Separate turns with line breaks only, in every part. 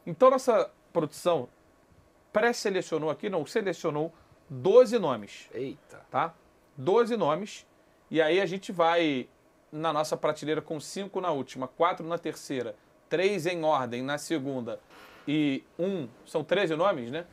Então, nossa produção pré-selecionou aqui, não, selecionou 12 nomes.
Eita.
Tá? 12 nomes. E aí a gente vai na nossa prateleira com 5 na última, 4 na terceira, 3 em ordem na segunda e 1. São 13 nomes, né?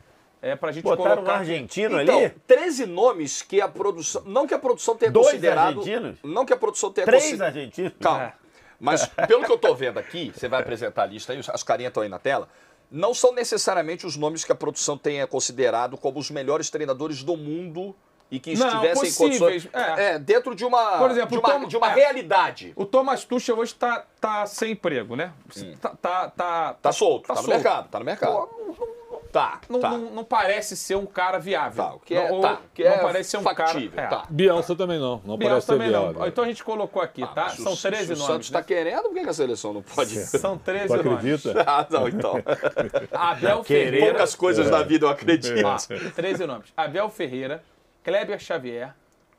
Pra gente
Botaram
colocar.
um argentino
Então,
ali?
13 nomes que a produção... Não que a produção tenha
2
considerado...
argentinos?
Não que a produção tenha
3
considerado...
argentinos?
Calma. Mas pelo que eu tô vendo aqui, você vai apresentar a lista aí, as carinhas estão aí na tela, não são necessariamente os nomes que a produção tenha considerado como os melhores treinadores do mundo e que
Não,
estivessem em
possíveis,
condições... dentro de uma,
Por exemplo,
de uma realidade.
O Thomas Tuchel hoje tá sem emprego, né?
Tá solto, tá no mercado, tá no mercado.
Não parece ser um cara viável.
Tá, o que é,
não,
não
parece ser um
factível,
cara.
tá.
Bielsa também não. Não parece
Bielsa
ser
também não.
viável.
Então a gente colocou aqui, tá?
Mas
São 13
se o
nomes.
Santos está querendo, por que a seleção não pode?
São 13
Tu
nomes.
acredita?
Ah, não, então.
Abel
Querer-
Ferreira.
Poucas coisas na vida eu acredito.
13 nomes. Abel Ferreira, Kleber Xavier,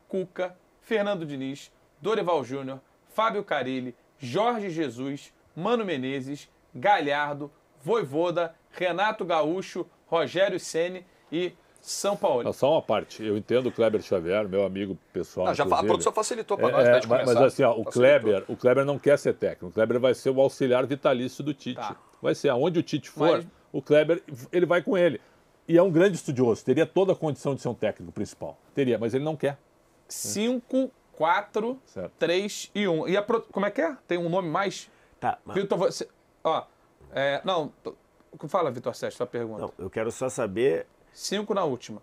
Cuca, Fernando Diniz, Dorival Júnior, Fábio Carille, Jorge Jesus, Mano Menezes, Galhardo, Vojvoda, Renato Gaúcho, Rogério Ceni e São Paulo.
Só uma parte. Eu entendo o Kleber Xavier, meu amigo pessoal.
Não, já a
inclusive.
produção facilitou para nós, antes de
mas
começar.
assim, ó, o Kleber não quer ser técnico. O Kleber vai ser o auxiliar vitalício do Tite.
Tá.
Vai ser aonde o Tite for,
Mas-
o Kleber, ele vai com ele. E é um grande estudioso, teria toda a condição de ser um técnico principal. Teria, mas ele não quer.
5, 4,
Certo.
3 e 1. E como é que é? Tem um nome mais?
Tá, mas,
Vitor, você... Ó, fala, Vitor Sérgio, sua pergunta.
não, eu quero só saber
5 na última.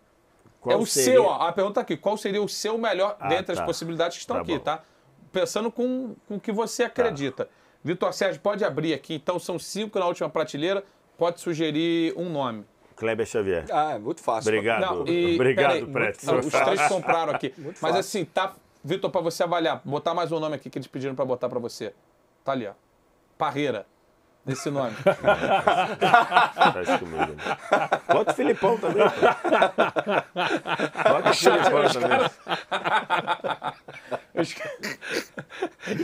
qual
é o
seria...
seu, ó, a pergunta aqui, qual seria o seu melhor dentre as
tá.
possibilidades que estão
Tá
aqui,
bom.
tá? Pensando com o que você acredita. Vitor Sérgio, pode abrir aqui, então são 5 na última prateleira, pode sugerir um nome.
Kleber Xavier.
Ah, é muito fácil.
Obrigado.
Não,
Obrigado, Pretz.
Os 3 compraram aqui. Mas
fácil.
assim, tá, Vitor, para você avaliar, botar mais um nome aqui que eles pediram para botar para você. Tá ali, ó. Parreira. Desse nome.
Faz comigo. Bota o Filipão também. Pô. Bota o Filipão também.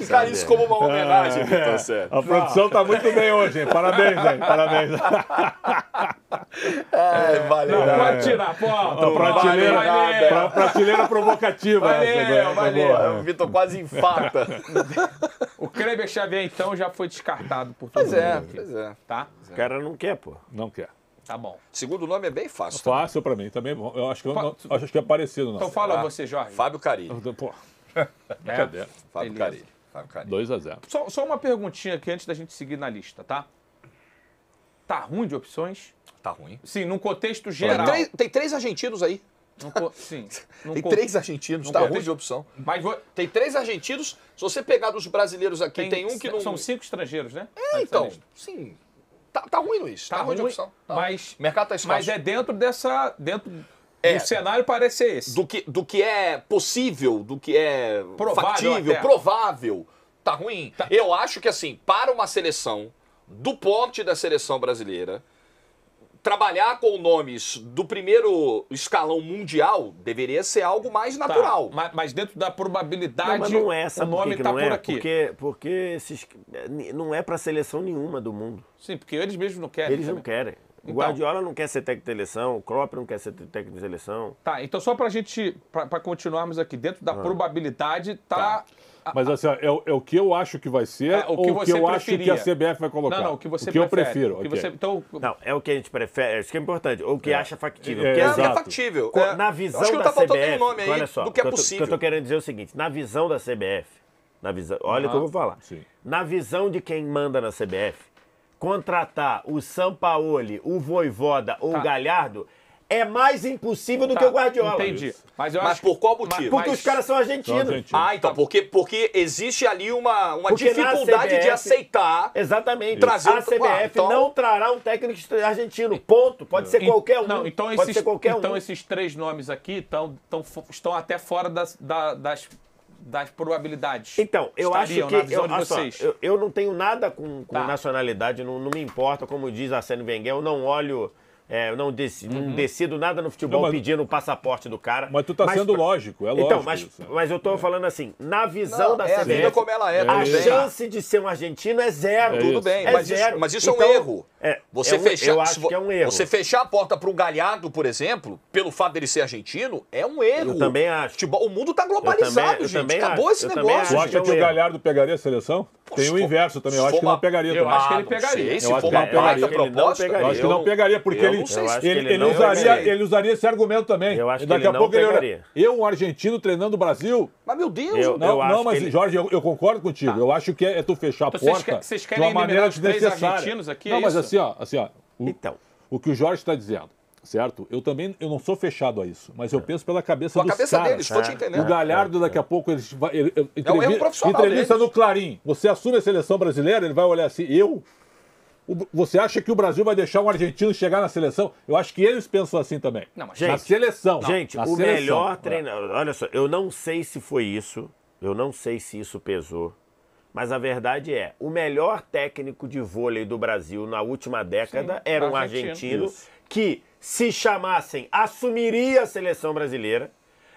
Cara, isso como uma homenagem, Vitor Sérgio.
A produção tá muito bem hoje, hein? Parabéns, hein? Parabéns.
Valeu.
Não, pode tirar, pô.
A prateleira provocativa.
Valeu.
O Vitor quase infarta.
O Kleber Xavier, então, já foi descartado por todo mundo aqui,
Pois é.
tá?
O cara não quer, pô.
Não quer.
Tá bom.
Segundo nome é bem fácil.
Fácil pra mim também. Eu acho que é parecido.
Então fala você, Jorge.
Fábio Carille.
Pô, cadê?
Fábio
Beleza.
Carille.
2-0.
Só uma perguntinha aqui antes da gente seguir na lista, tá? Tá ruim de opções?
Tá ruim.
Sim, num contexto geral.
Tem 3 argentinos aí.
Sim.
Tem 3 argentinos. Tá ruim de opção.
Mas
Tem 3 argentinos. Se você pegar dos brasileiros aqui, tem um que não...
São 5 estrangeiros, né?
Então, sim. Tá ruim, Luiz. Tá ruim de opção. Tá ruim.
Mas,
O mercado tá escasso.
mas é dentro do cenário parece ser esse.
Do que é possível, do que é
Provável
factível,
até.
provável, tá ruim. Eu acho que, assim, para uma seleção do porte da seleção brasileira, trabalhar com nomes do primeiro escalão mundial deveria ser algo mais natural.
Mas dentro da probabilidade,
Não, mas não é,
o
sabe
nome
por que
tá
não
por
é?
aqui.
Porque não é pra seleção nenhuma do mundo.
Sim, porque eles mesmos não querem.
Eles não
também.
querem. O
Então.
Guardiola não quer ser técnico de seleção, o Klopp não quer ser técnico de seleção.
Tá, então só pra gente, pra continuarmos aqui, dentro da probabilidade, tá.
Mas assim, ó, é o que eu acho que vai ser
o que
ou o
você
que eu acho que
preferia.
a CBF vai colocar?
Não, o que você
o que eu
prefere.
prefiro.
O que
ok.
você, então,
Não, é o que a gente prefere, isso que é importante, ou o que acha factível.
É,
Porque
É,
assim,
é
exato.
factível.
na visão
acho que
da
não tá faltando
CBF,
nenhum nome aí
olha só,
do que é
o que
possível.
eu tô querendo dizer é o seguinte, na visão da CBF, olha o que eu vou falar.
Sim.
Na visão de quem manda na CBF, contratar o Sampaoli, o Vojvoda ou o Galhardo é mais impossível do que o Guardiola.
Entendi. Mas eu
Mas
acho
por qual motivo?
Porque os caras são argentinos.
São argentinos.
Ah, então, porque existe ali uma
Porque na
dificuldade de
CBF
aceitar.
Exatamente.
Trazer
a
um-
CBF
então-
não trará um técnico argentino. Ponto. Pode ser qualquer um.
Não, então
Pode ser qualquer um.
então esses 3 nomes aqui estão até fora das probabilidades.
Então, eu
Estariam
acho que.
na visão de
olha só,
vocês.
eu não tenho nada com
Tá.
nacionalidade, não me importa, como diz Arsène Wenger, eu não olho Eu não decido nada no futebol
Não,
pedindo o passaporte do cara.
Mas tu tá sendo lógico, é lógico.
Então,
isso.
mas eu tô falando assim, na visão da
é a vida
CBF,
como ela é.
a
tudo bem.
chance de ser um argentino é zero.
Tudo bem,
É
mas,
zero.
mas isso é um
Então,
erro.
eu acho que é um erro.
Você fechar a porta para um Galhardo, por exemplo, pelo fato dele ser argentino, é um erro.
Eu também acho.
O mundo tá globalizado,
eu
gente.
também
Acabou
acho.
esse
Eu também
negócio.
Tu
acho.
acha que o Galhardo pegaria a seleção? Tem o inverso também. Eu acho que não pegaria
Eu
também.
acho que ele
não
pegaria.
sei, se
Eu acho
for
que
uma
ele não
baita
pegaria.
proposta.
Eu
Eu acho que não pegaria, porque
eu não sei se
ele não pegaria.
ele usaria esse argumento também.
Eu acho que
Daqui
ele
a
não
pouco
pegaria.
um argentino treinando o Brasil.
Mas, meu Deus,
Eu
Não,
acho
mas
que ele-
Jorge, eu concordo contigo. Eu acho que é tu fechar a
Então,
porta
vocês
de
querem
uma maneira
eliminar os três
desnecessária.
argentinos aqui,
Não,
é
mas
isso?
assim, ó,
Então,
o que o Jorge está dizendo, certo? Eu também não sou fechado a isso, mas eu penso pela cabeça
com a
dos
cabeça
caras.
deles, estou te entendendo.
O Galhardo, daqui a pouco, ele
É um erro profissional
entrevista
deles.
no Clarim. Você assume a seleção brasileira, ele vai olhar assim, você acha que o Brasil vai deixar um argentino chegar na seleção? Eu acho que eles pensam assim também.
Não, mas
na seleção.
gente,
na
o
seleção.
melhor treinador... Olha só, eu não sei se foi isso, eu não sei se isso pesou, mas a verdade é, o melhor técnico de vôlei do Brasil na última década era um argentino
Isso.
que, se chamassem, assumiria a seleção brasileira.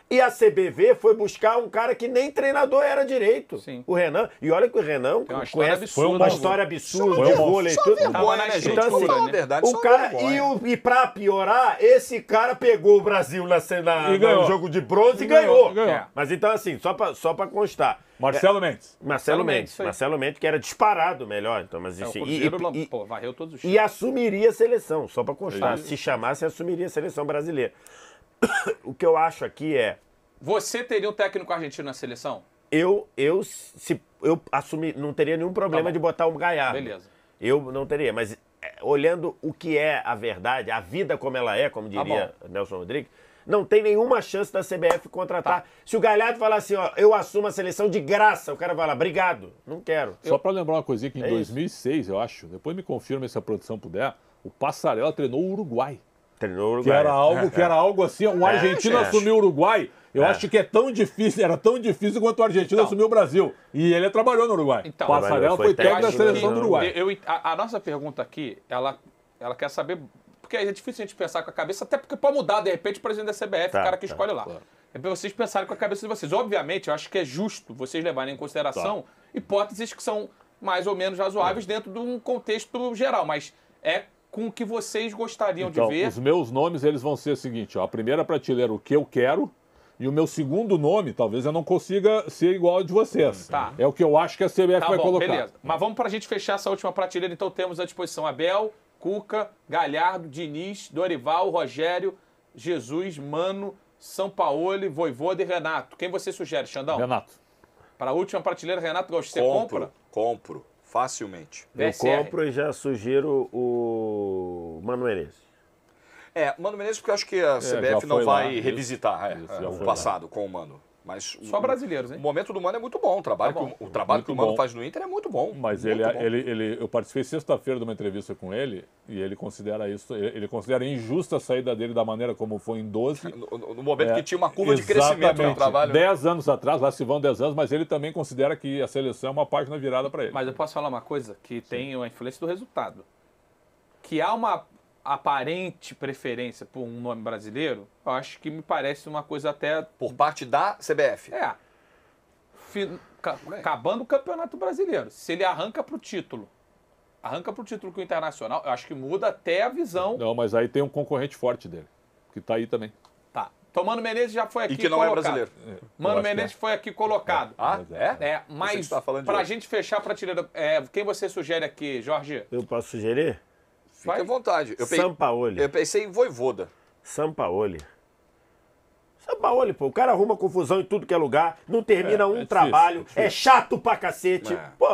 E a CBV foi buscar um cara que nem treinador era direito.
Sim.
O Renan. E olha que o Renan
Tem uma história
conhece
absurda.
uma história absurda
Foi
de
um
vôlei e
Só
tudo.
vergonha,
na
né, gente?
Então,
Vamos
assim,
falar a verdade,
o
só
cara,
vergonha.
e pra piorar, esse cara pegou o Brasil
E ganhou.
no jogo de bronze e ganhou. Mas então, assim, só pra constar.
Marcelo Mendes.
Marcelo Mendes.
isso aí.
Marcelo Mendes, que era disparado melhor. Então, mas
O
assim,
Cruzeiro varreu todos os
e assumiria a seleção, só pra constar.
Isso.
Se chamasse, assumiria a seleção brasileira. O que eu acho aqui é.
Você teria um técnico argentino na seleção?
Eu assumir, não teria nenhum problema
bom.
de botar o Galhardo.
Beleza.
Eu não teria, mas olhando o que é a verdade, a vida como ela é, como diria Nelson Rodrigues, não tem nenhuma chance da CBF contratar.
Tá.
Se o Galhardo falar assim, ó, eu assumo a seleção de graça, o cara vai lá, obrigado, não quero.
Só para lembrar uma coisinha que em
É
2006, eu acho, depois me confirma se a produção puder, o Passarella treinou o Uruguai.
Treinou o
Que
Uruguai.
era algo assim, um argentino
gente.
assumiu o Uruguai. Eu acho que é tão difícil, era tão difícil quanto o argentino assumir o Brasil. E ele trabalhou no Uruguai.
Então,
Passarella
foi
foi técnico da
técnico
seleção
no
do Uruguai.
A nossa pergunta aqui, ela quer saber... Porque é difícil a gente pensar com a cabeça, até porque pode mudar, de repente, o presidente da CBF, o cara que escolhe lá.
claro.
É pra vocês pensarem com a cabeça de vocês. Obviamente, eu acho que é justo vocês levarem em consideração hipóteses que são mais ou menos razoáveis dentro de um contexto geral, mas é com o que vocês gostariam
Então,
de ver.
os meus nomes, eles vão ser o seguinte, ó, a primeira prateleira, o que eu quero, e o meu segundo nome, talvez eu não consiga ser igual ao de vocês.
Tá.
É o que eu acho que a CBF
Tá
vai
bom,
colocar.
beleza. Mas vamos pra gente fechar essa última prateleira, então temos à disposição Abel, Cuca, Galhardo, Diniz, Dorival, Rogério, Jesus, Mano, Sampaoli, Vojvoda e Renato. Quem você sugere, Xandão?
Renato.
Para a última prateleira, Renato Gaúcho, você compra?
Compro. Facilmente.
Eu
VSR.
compro e já sugiro o Mano Menezes.
Mano Menezes, porque eu acho que a CBF
já
não
foi
vai
lá, isso.
revisitar
já
o
foi
passado com o Mano. Mas
Só brasileiros, hein?
O momento do Mano é muito bom. O trabalho,
Tá bom.
o trabalho que o
Muito
Mano
bom.
faz no Inter é muito bom.
Mas
muito bom.
eu participei sexta-feira de uma entrevista com ele e ele considera isso, ele considera injusta a saída dele da maneira como foi em 12.
No momento que tinha uma curva de crescimento no
Exatamente.
trabalho.
10 anos atrás, lá se vão 10 anos, mas ele também considera que a seleção é uma página virada para ele.
Mas eu posso falar uma coisa que tem a influência do resultado. Que há uma aparente preferência por um nome brasileiro, eu acho que me parece uma coisa até...
Por parte da CBF.
Acabando o Campeonato Brasileiro. Se ele arranca para o título com o Internacional, eu acho que muda até a visão.
Não, mas aí tem um concorrente forte dele, que tá aí também.
Tá. Então, Mano Menezes já foi aqui
E que não
colocado.
é brasileiro.
Mano
Eu acho
Menezes
que
foi aqui colocado.
Pensei que você tava falando de
pra
outro.
gente fechar a prateleira, quem você sugere aqui, Jorge?
Eu posso sugerir?
Fique à vontade.
Sampaoli.
Eu pensei em Vojvoda.
Sampaoli, pô, o cara arruma confusão em tudo que é lugar, não termina um
difícil,
trabalho,
difícil.
é chato pra cacete. Pô,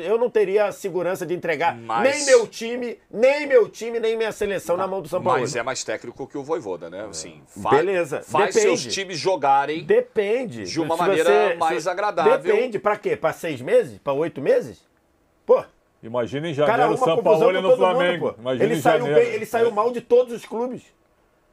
eu não teria a segurança de entregar
Mas-
nem meu time, nem minha seleção na mão do Sampaoli.
Mas é mais técnico que o Vojvoda, né? Assim,
Beleza,
Faz
depende.
seus times jogarem.
Depende.
De uma
Se
maneira mais agradável.
Depende, pra quê? Pra 6 meses? Pra 8 meses? Pô,
Imagina em
o cara
janeiro o
arruma confusão
Sampaoli
com
no
todo
Flamengo.
mundo, pô.
Imagina
Ele
em
saiu
janeiro.
bem, ele saiu mal de todos os clubes.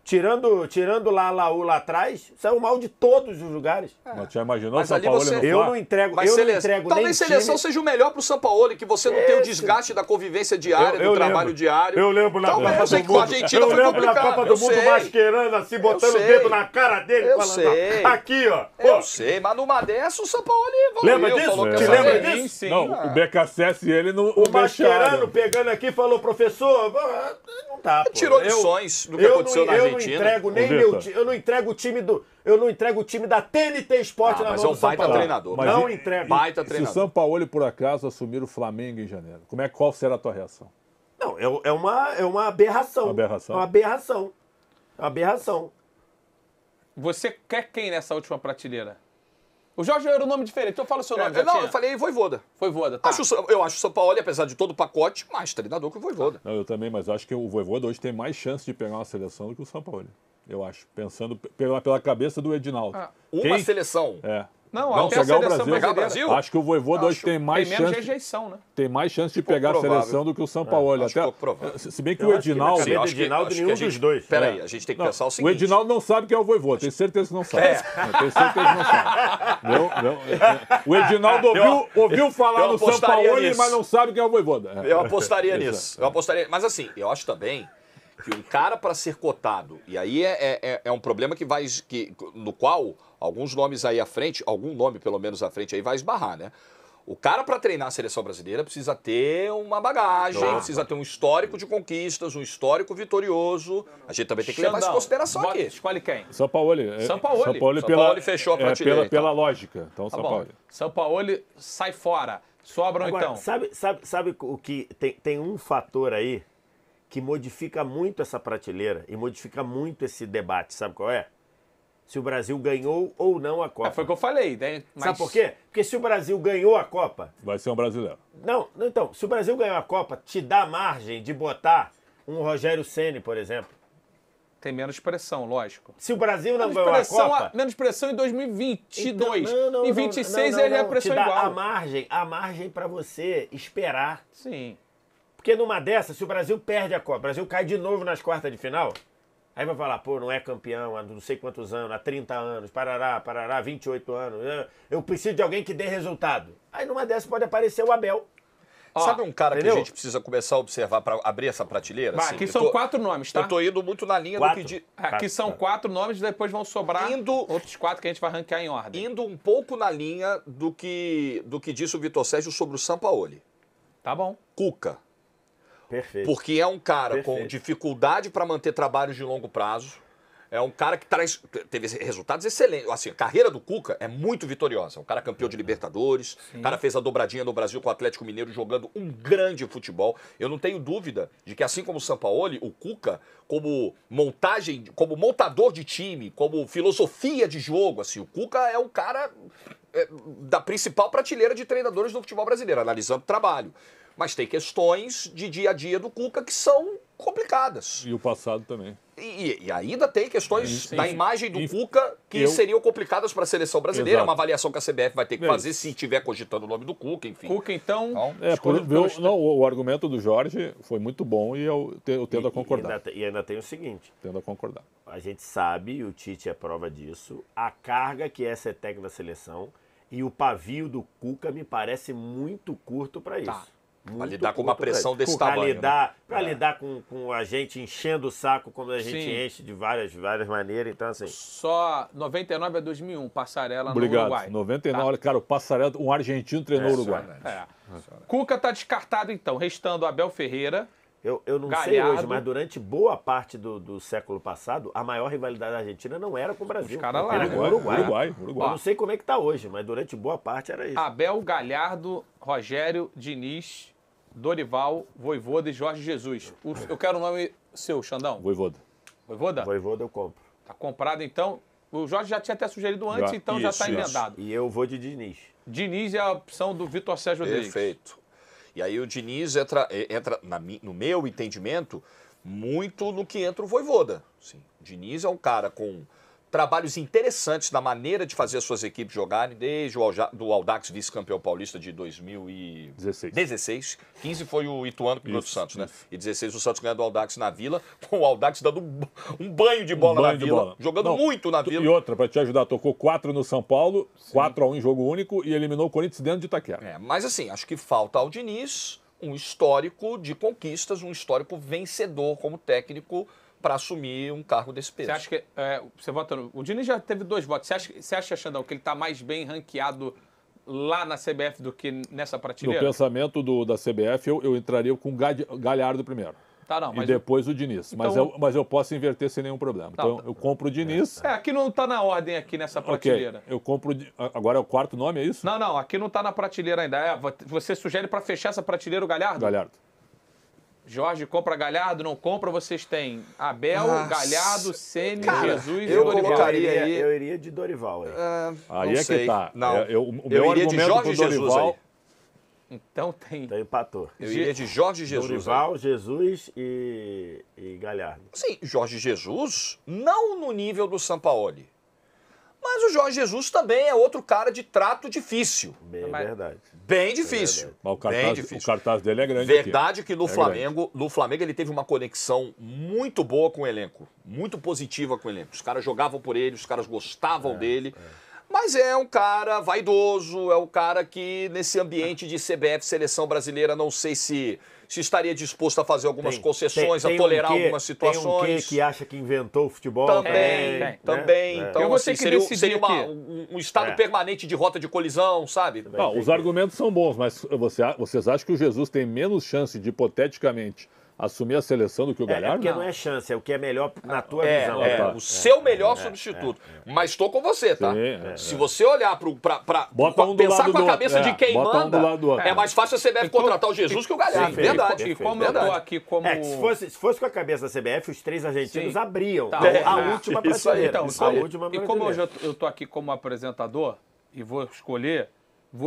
Tirando lá a Laú lá atrás, saiu mal de todos os lugares.
Mas já imaginou
Mas
São
ali
Paulo
você-
no
Eu
Fla?
não entrego,
Mas
eu não entrego
talvez
nem
seleção
time.
seja o melhor pro Sampaoli, que você não tem o desgaste da convivência diária, do trabalho diário.
Eu lembro na
Então,
Copa
eu sei
do
que com a
Mundo.
Argentina
Eu
foi
lembro na
complicado,
Copa
eu
do Mundo
sei.
masquerando assim, botando o
sei.
dedo na cara dele,
Eu
falando,
sei.
ó, aqui, ó.
Eu
Pô,
sei, mas numa dessa o Sampaoli evoluiu.
Lembra disso?
Falou que
Te
ia
lembra
fazer.
disso?
Sim.
Não, o BKSS e ele no
o Mascherano
vestiário.
pegando aqui falou, professor, não tá, pô.
Tirou lições do que aconteceu na Argentina.
Eu não entrego nem
Ô,
meu
Vitor.
time, eu não entrego o time da TNT Esporte na
Mas
mão
é um
do São
baita
Paulo.
treinador.
Mas
Não
e-
entrego.
Baita
Se o
treinador.
São Paulo, por acaso, assumir o Flamengo em janeiro, qual será a tua reação?
Não, é uma aberração.
Uma aberração.
É uma aberração. É uma aberração.
Você quer quem nessa última prateleira? O Jorge era um nome diferente, então fala o seu nome. já
Não,
tinha?
eu falei Vojvoda.
Vojvoda, tá.
Eu acho o Sampaoli, apesar de todo o pacote, mais treinador que o Vojvoda.
Não, eu também, mas acho que o Vojvoda hoje tem mais chance de pegar uma seleção do que o São Paulo. Eu acho. Pensando pela cabeça do Edinaldo.
Uma seleção.
É.
Não,
Não,
até a
pegar o
seleção
Brasil.
Pegar o
brasileira
Brasil?
Acho que o Vojvoda hoje tem
Tem
mais
menos
chance.
rejeição, né?
Tem mais chance de pegar a
provável.
seleção do que o São Paulo.
acho pouco provável.
Se bem que
Eu
o
acho que na
Edinaldo.
cabeça
Eu
do Edinaldo, nenhum dos dois.
Peraí, a gente tem que pensar o
O
seguinte.
Edinaldo não sabe quem é o Vojvoda, tenho certeza que não sabe. Tenho certeza que não sabe. O Edinaldo ouviu falar
eu
no São
apostaria
Paulo,
nisso.
mas não sabe quem é o Vojvoda.
Eu apostaria nisso. Eu apostaria. Mas assim, eu acho também que um cara para ser cotado, e aí é um problema no qual alguns nomes aí à frente, algum nome pelo menos à frente aí vai esbarrar, né? O cara para treinar a seleção brasileira precisa ter uma bagagem, precisa ter um histórico de conquistas, um histórico vitorioso. A gente também tem que levar isso em
Xandão,
consideração
bota-
aqui.
Escolhe quem?
Sampaoli.
Sampaoli.
Sampaoli fechou a prateleira,
Pela
então.
lógica. Então,
Tá
Sampaoli.
bom. São Paulo sai fora. Sobram
Agora,
então.
sabe o que tem um fator aí que modifica muito essa prateleira e modifica muito esse debate, sabe qual é? Se o Brasil ganhou ou não a Copa.
Foi o que eu falei, né? Mas
Sabe por quê? Porque se o Brasil ganhou a Copa,
Vai ser um brasileiro.
então, se o Brasil ganhou a Copa, te dá margem de botar um Rogério Ceni, por exemplo.
tem menos pressão, lógico.
Se o Brasil não ganhou a Copa,
Menos pressão em 2022.
Então,
em 26 ele é pressão
te dá
igual.
a margem para você esperar.
Sim.
Porque numa dessas, se o Brasil perde a Copa, o Brasil cai de novo nas quartas de final, aí vai falar, pô, não é campeão há não sei quantos anos, há 30 anos, parará, 28 anos, eu preciso de alguém que dê resultado. Aí numa dessas pode aparecer o Abel.
Sabe um cara
entendeu?
que a gente precisa começar a observar para abrir essa prateleira?
Vai,
Assim,
aqui
eu
são
tô-
4 nomes, tá?
Eu tô indo muito na linha
Quatro?
do que...
Aqui são 4 nomes, depois vão sobrar
Indo-
outros 4 que a gente vai ranquear em ordem.
Indo um pouco na linha do que disse o Vitor Sérgio sobre o Sampaoli.
Tá bom.
Cuca.
Perfeito.
Porque é um cara com
Perfeito.
dificuldade para manter trabalhos de longo prazo. É um cara que teve resultados excelentes. Assim, a carreira do Cuca é muito vitoriosa. É um cara campeão de Libertadores. O cara fez a dobradinha no Brasil com o Atlético Mineiro jogando um grande futebol. Eu não tenho dúvida de que, assim como o Sampaoli, o Cuca, como montador de time, como filosofia de jogo, assim, o Cuca é um cara da principal prateleira de treinadores do futebol brasileiro, analisando o trabalho. Mas tem questões de dia a dia do Cuca que são complicadas.
E o passado também.
E ainda tem questões
Sim.
da imagem do Cuca que seriam complicadas para a seleção brasileira.
Exato.
É uma avaliação que a CBF vai ter que
É
fazer
isso.
se estiver cogitando o nome do Cuca, enfim.
Cuca, então.
O argumento do Jorge foi muito bom e eu tendo a concordar.
E ainda tem o seguinte,
Tendo a concordar.
a gente sabe, e o Tite é prova disso, a carga que é ser técnico da seleção e o pavio do Cuca me parece muito curto para isso.
Tá.
Pra lidar com uma pressão desse
Pra
tamanho,
lidar com a gente enchendo o saco como a gente
Sim.
enche de várias maneiras. Então, assim,
Só 99 a 2001, Passarela no
Obrigado.
Uruguai.
99,
Tá?
olha, cara, o Passarela, um argentino treinou o Uruguai.
É. Cuca tá descartado então, restando Abel Ferreira.
eu não sei
Galhardo.
hoje, mas durante boa parte do século passado, a maior rivalidade da Argentina não era com o Brasil.
Os caras lá,
era
né?
com o Uruguai.
Uruguai.
Eu não sei como é que tá hoje, mas durante boa parte era isso.
Abel, Galhardo, Rogério, Diniz, Dorival, Vojvoda e Jorge Jesus. Eu quero o nome seu, Xandão.
Vojvoda.
Vojvoda?
Vojvoda eu compro.
Tá comprado então. O Jorge já tinha até sugerido antes,
Já.
então já
Isso,
tá
isso.
emendado.
E eu vou de Diniz.
Diniz é a opção do Vitor Sérgio Rodrigues.
Perfeito. E aí o Diniz entra no meu entendimento, muito no que entra o Vojvoda. Assim, o Diniz é um cara com trabalhos interessantes na maneira de fazer as suas equipes jogarem, desde o Audax vice-campeão paulista de 2016. 15 foi o Ituano que ganhou do Santos, né? E 16 o Santos ganhou do Audax na Vila, com o Audax dando um banho de bola na Vila, jogando muito na Vila.
E outra, para te ajudar, tocou 4 no São Paulo, 4-1 em jogo único e eliminou o Corinthians dentro de Itaquera.
Mas assim, acho que falta ao Diniz um histórico de conquistas, um histórico vencedor como técnico para assumir um cargo desse peso.
Você acha que... você vota no... O Diniz já teve 2 votos. Você acha, Xandão, que ele está mais bem ranqueado lá na CBF do que nessa prateleira?
No pensamento da CBF, eu entraria com o Galhardo primeiro.
Tá, não, mas
e depois o Diniz.
Então...
Mas eu posso inverter sem nenhum problema.
Tá,
então eu compro o Diniz.
Aqui não está na ordem aqui nessa prateleira.
Eu compro... Agora é o 4º nome, é isso?
Não, aqui não está na prateleira ainda. Você sugere para fechar essa prateleira o Galhardo?
Galhardo.
Jorge compra Galhardo, não compra, vocês têm Abel, Galhardo, Ceni, Jesus e
eu
Dorival.
colocaria aí...
Eu iria de Dorival.
Aí é que tá.
Não.
O meu
iria de
argumento
Jorge
pro
Jesus
Dorival...
aí.
Então tem...
Então empatou.
Eu iria de Jorge Jesus.
Dorival,
aí.
Jesus e Galhardo.
Sim, Jorge Jesus, não no nível do Sampaoli. Mas o Jorge Jesus também é outro cara de trato difícil.
É verdade.
Bem difícil.
Mas
Bem difícil.
o cartaz dele é grande.
Verdade que no
grande.
Flamengo ele teve uma conexão muito boa com o elenco, muito positiva com o elenco. Os caras jogavam por ele, os caras gostavam dele. Mas é um cara vaidoso, é um cara que nesse ambiente de CBF, Seleção Brasileira, não sei se estaria disposto a fazer algumas concessões, a tolerar algumas situações.
Tem um que acha que inventou o futebol.
Também. Então,
eu vou ter
assim,
que
seria um estado permanente de rota de colisão, sabe?
Não, os argumentos são bons, mas vocês acham que o Jesus tem menos chance de, hipoteticamente, assumir a seleção do que o Galhardo?
Porque não é chance, é o que é melhor na tua visão.
O seu melhor substituto. Mas estou com você, tá? Se você olhar para pensar com a cabeça de quem manda, é mais fácil a CBF contratar o Jesus que o Galhardo. Verdade.
E como eu tô aqui como...
se fosse com a cabeça da CBF, os 3 argentinos abriam
a
última prateleira.
E como eu tô aqui como apresentador e vou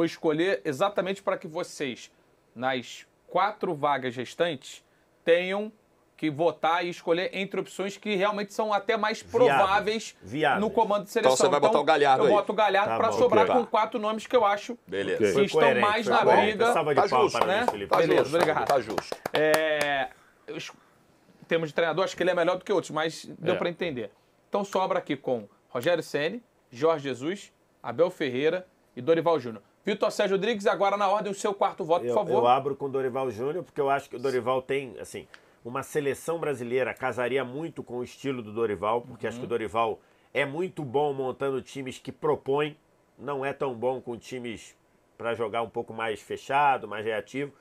escolher exatamente para que vocês, nas 4 vagas restantes, tenham que votar e escolher entre opções que realmente são até mais prováveis no comando de seleção.
Então você vai botar o Galhardo aí.
Eu boto o Galhardo para sobrar com 4 nomes que eu acho que estão mais na briga.
Tá justo,
né?
Beleza,
obrigado.
Tá justo.
Temos de treinador, acho que ele é melhor do que outros, mas deu para entender. Então sobra aqui com Rogério Ceni, Jorge Jesus, Abel Ferreira e Dorival Júnior. Vitor Sérgio Rodrigues, agora na ordem o seu 4º voto, por favor.
Eu abro com o Dorival Júnior, porque eu acho que o Dorival tem, assim, uma seleção brasileira casaria muito com o estilo do Dorival, porque acho que o Dorival é muito bom montando times que propõem, não é tão bom com times para jogar um pouco mais fechado, mais reativo,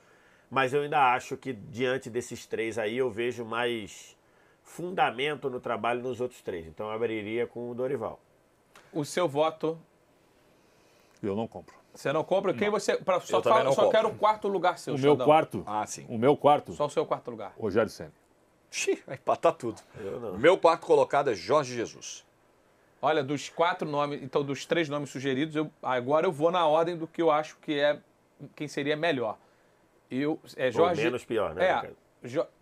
mas eu ainda acho que diante desses 3 aí eu vejo mais fundamento no trabalho nos outros 3. Então eu abriria com o Dorival.
O seu voto?
Eu não compro.
Você não compra? Quem você... Só quero o 4º lugar seu,
O meu quarto?
Sim.
O meu quarto?
Só o seu 4º lugar.
Rogério Ceni.
Vai empatar tudo.
Eu não.
O meu 4º colocado é Jorge Jesus.
Olha, dos 4 nomes, então dos 3 nomes sugeridos, agora eu vou na ordem do que eu acho que é quem seria melhor. Jorge...
menos pior, né?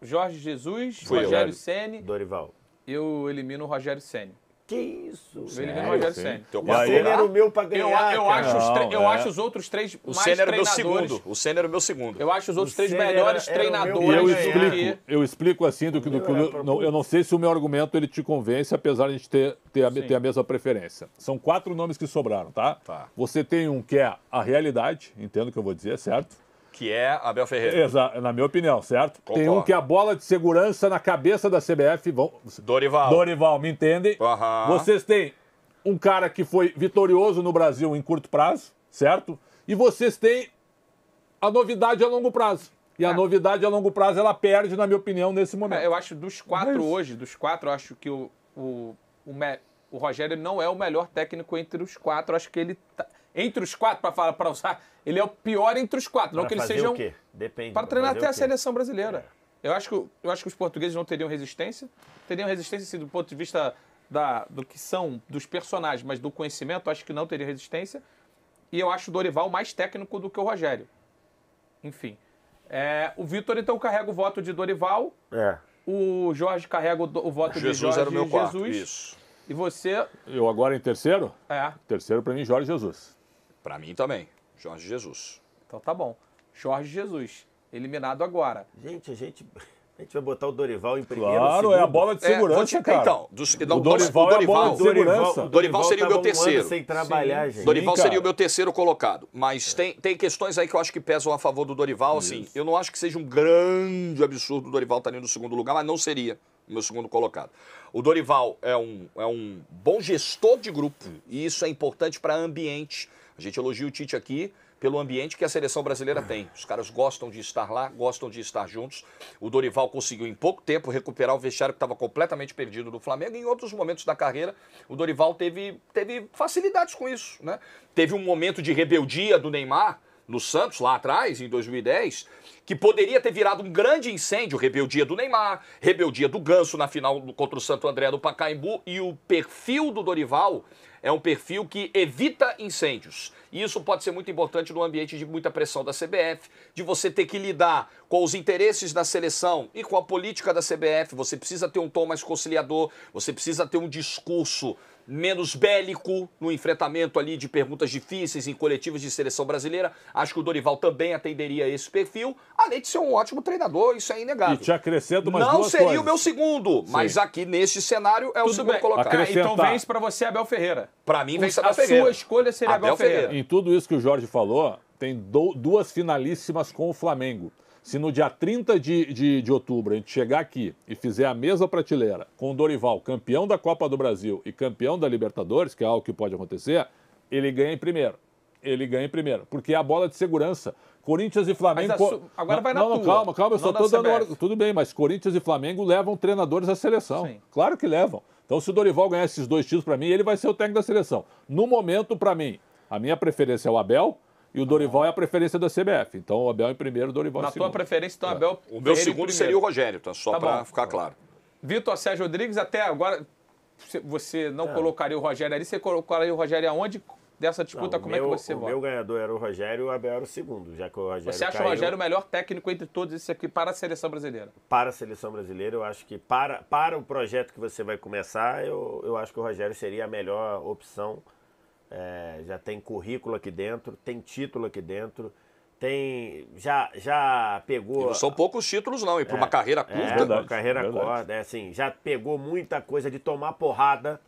Jorge Jesus, Rogério Ceni.
Dorival.
Eu elimino o Rogério Ceni.
Que isso?
Eu elimino o Rogério Ceni.
O Ceni era o meu pra ganhar.
Eu acho os outros 3 mais treinadores.
O Ceni era o meu segundo.
Eu acho os outros 3 melhores treinadores.
Eu explico assim, eu não sei se o meu argumento ele te convence, apesar de a gente ter a mesma preferência. São 4 nomes que sobraram, tá? Você tem um que é a realidade, entendo o que eu vou dizer, certo?
Que é Abel Ferreira.
Exato, na minha opinião, certo?
Concordo.
Tem um que é a bola de segurança na cabeça da CBF. Dorival, me entendem? Vocês têm um cara que foi vitorioso no Brasil em curto prazo, certo? E vocês têm a novidade a longo prazo. E a novidade a longo prazo, ela perde, na minha opinião, nesse momento.
Eu acho dos 4 hoje, eu acho que o Rogério não é o melhor técnico entre os 4. Acho que ele tá... Entre os 4, para usar, ele é o pior entre os 4. Não que ele seja
o quê? Depende.
Para treinar até a seleção brasileira. Eu acho que os portugueses não teriam resistência. Teriam resistência, sim, do ponto de vista do que são, dos personagens, mas do conhecimento, acho que não teria resistência. E eu acho o Dorival mais técnico do que o Rogério. Enfim. O Vitor, então, carrega o voto de Dorival. O Jorge carrega o voto de Jorge
era o meu quarto.
Jesus.
Isso.
E você...
Eu agora em terceiro?
É.
Terceiro para mim, Jorge Jesus.
Para mim também, Jorge Jesus.
Então tá bom. Jorge Jesus, eliminado agora.
Gente, a gente vai botar o Dorival em primeiro.
Claro, é a bola de segurança, cara.
Então,
o Dorival é a bola de segurança.
O Dorival seria o meu terceiro.
Sem trabalhar, gente.
Dorival seria o meu terceiro colocado. Mas tem questões aí que eu acho que pesam a favor do Dorival. Assim, eu não acho que seja um grande absurdo o Dorival estar ali no segundo lugar, mas não seria o meu segundo colocado. O Dorival é um bom gestor de grupo e isso é importante para ambiente. A gente elogia o Tite aqui pelo ambiente que a seleção brasileira tem. Os caras gostam de estar lá, gostam de estar juntos. O Dorival conseguiu em pouco tempo recuperar o vestiário que estava completamente perdido do Flamengo. E em outros momentos da carreira, o Dorival teve facilidades com isso, né? Teve um momento de rebeldia do Neymar no Santos, lá atrás, em 2010, que poderia ter virado um grande incêndio. Rebeldia do Neymar, rebeldia do Ganso na final contra o Santo André do Pacaembu. E o perfil do Dorival é um perfil que evita incêndios. E isso pode ser muito importante no ambiente de muita pressão da CBF, de você ter que lidar com os interesses da seleção e com a política da CBF. Você precisa ter um tom mais conciliador, você precisa ter um discurso menos bélico no enfrentamento ali de perguntas difíceis em coletivas de seleção brasileira. Acho que o Dorival também atenderia esse perfil, além de ser um ótimo treinador, isso é inegável.
E te acrescento mais
Não
duas
seria
coisas.
o meu segundo, mas aqui neste cenário é o segundo colocado.
Então vence para você Abel Ferreira.
Para mim vence Abel Ferreira.
A sua escolha seria Abel Ferreira.
Em tudo isso que o Jorge falou, tem duas finalíssimas com o Flamengo. Se no dia 30 de outubro a gente chegar aqui e fizer a mesma prateleira com o Dorival, campeão da Copa do Brasil e campeão da Libertadores, que é algo que pode acontecer, ele ganha em primeiro. Ele ganha em primeiro, porque é a bola de segurança. Corinthians e Flamengo...
Agora vai na tua.
Não, calma, eu só estou dando hora. Tudo bem, mas Corinthians e Flamengo levam treinadores à seleção. Sim. Claro que levam. Então, se o Dorival ganhar esses dois títulos, para mim, ele vai ser o técnico da seleção. No momento, para mim, a minha preferência é o Abel e o Dorival é a preferência da CBF. Então, o Abel em primeiro, o Dorival em segundo.
Na tua preferência, então, Abel...
O meu segundo seria o Rogério, tá? Só para ficar claro.
Vitor Sérgio Rodrigues, até agora, você não colocaria o Rogério ali, você colocaria o Rogério aonde? Dessa disputa, como é que você vota?
O meu ganhador era o Rogério e o Abel era o segundo, já que o Rogério
Você acha o Rogério o melhor técnico entre todos esses aqui para a seleção brasileira?
Para a seleção brasileira, eu acho que para o projeto que você vai começar, eu acho que o Rogério seria a melhor opção. Já tem currículo aqui dentro, tem título aqui dentro, já pegou...
E não são poucos títulos não, e para uma carreira curta.
Uma carreira curta, assim, já pegou muita coisa de tomar porrada.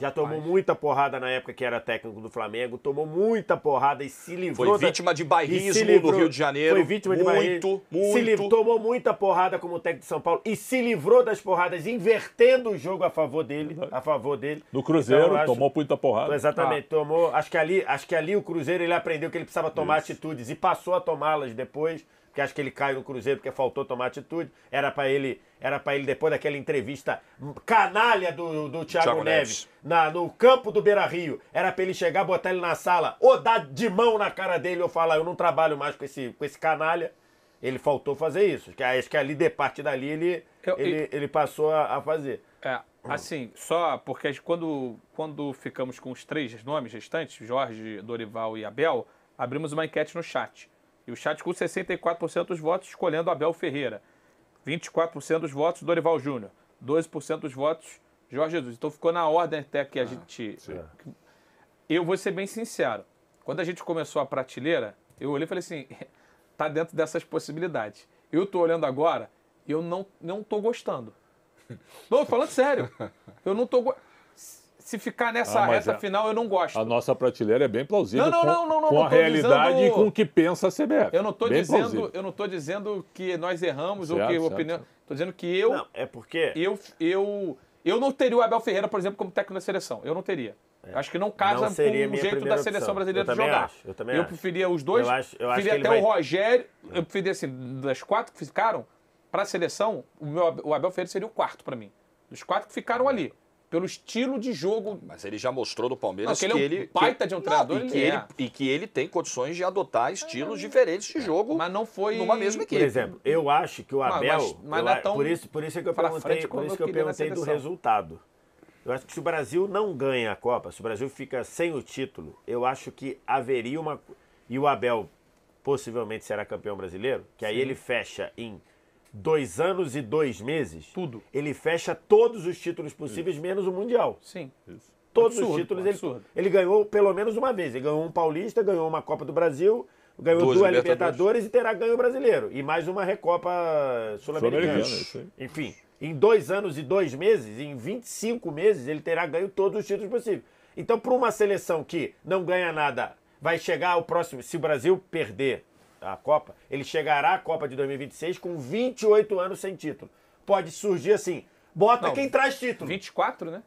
Já tomou muita porrada na época que era técnico do Flamengo, tomou muita porrada e se livrou...
Foi vítima de bairrismo no Rio de Janeiro.
Foi vítima de bairrismo.
Muito.
Tomou muita porrada como técnico de São Paulo e se livrou das porradas, invertendo o jogo a favor dele. No
Cruzeiro, então, tomou muita porrada.
Exatamente, tomou... Acho que ali o Cruzeiro ele aprendeu que ele precisava tomar atitudes e passou a tomá-las depois. Porque acho que ele caiu no Cruzeiro porque faltou tomar atitude. Era para ele, depois daquela entrevista canalha do Thiago Neves no campo do Beira-Rio, era para ele chegar, botar ele na sala, ou dar de mão na cara dele, ou falar, eu não trabalho mais com esse canalha. Ele faltou fazer isso. Acho que ali, de parte dali, ele passou a fazer.
Assim, só porque quando ficamos com os três nomes restantes, Jorge, Dorival e Abel, abrimos uma enquete no chat. E o chat com 64% dos votos escolhendo Abel Ferreira. 24% dos votos Dorival Júnior. 12% dos votos Jorge Jesus. Então ficou na ordem até que a gente... Eu vou ser bem sincero. Quando a gente começou a prateleira, eu olhei e falei assim, tá dentro dessas possibilidades. Eu tô olhando agora e eu não tô gostando. Não, falando sério. Eu não tô gostando. Se ficar nessa reta final, eu não gosto.
A nossa prateleira é bem plausível com a realidade e com o que pensa a CBF.
Eu não estou dizendo que nós erramos ou que a opinião... Estou dizendo que eu...
Não, é porque...
Eu não teria o Abel Ferreira, por exemplo, como técnico da seleção. Eu não teria. Acho que não casa com o jeito da seleção brasileira de jogar. Eu preferia os dois. Eu preferia até o Rogério. Eu preferia, assim, das 4 que ficaram, para a seleção, o Abel Ferreira seria o quarto para mim. Dos 4 que ficaram ali. Pelo estilo de jogo.
Mas ele já mostrou no Palmeiras
que ele é um baita de um treinador.
E que ele tem condições de adotar estilos diferentes de jogo,
mas não foi
numa mesma equipe.
Por exemplo, eu acho que o Abel... Mas não é tão por isso que eu perguntei do resultado. Eu acho que se o Brasil não ganha a Copa, se o Brasil fica sem o título, eu acho que haveria uma... E o Abel possivelmente será campeão brasileiro, que aí ele fecha em 2 anos e 2 meses,
tudo.
Ele fecha todos os títulos possíveis, menos o Mundial.
Sim.
Todos os títulos ele ganhou pelo menos uma vez. Ele ganhou um Paulista, ganhou uma Copa do Brasil, ganhou 2 Libertadores e terá ganho o Brasileiro. E mais uma Recopa Sul-Americana. Enfim, em 2 anos e 2 meses, em 25 meses, ele terá ganho todos os títulos possíveis. Então, para uma seleção que não ganha nada, vai chegar ao próximo... Se o Brasil perder a Copa, ele chegará à Copa de 2026 com 28 anos sem título. Pode surgir assim, bota quem traz título.
24, né?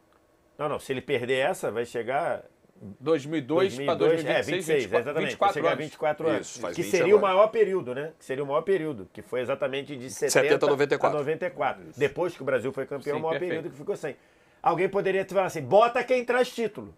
Não, se ele perder essa, vai chegar...
2002 para 2026,
26, 24, exatamente.
24
chegar a 24 anos. Isso, que seria o maior período, né? Que seria o maior período, que foi exatamente de 70 a 94. Depois que o Brasil foi campeão, o maior período que ficou sem. Alguém poderia falar assim, bota quem traz título.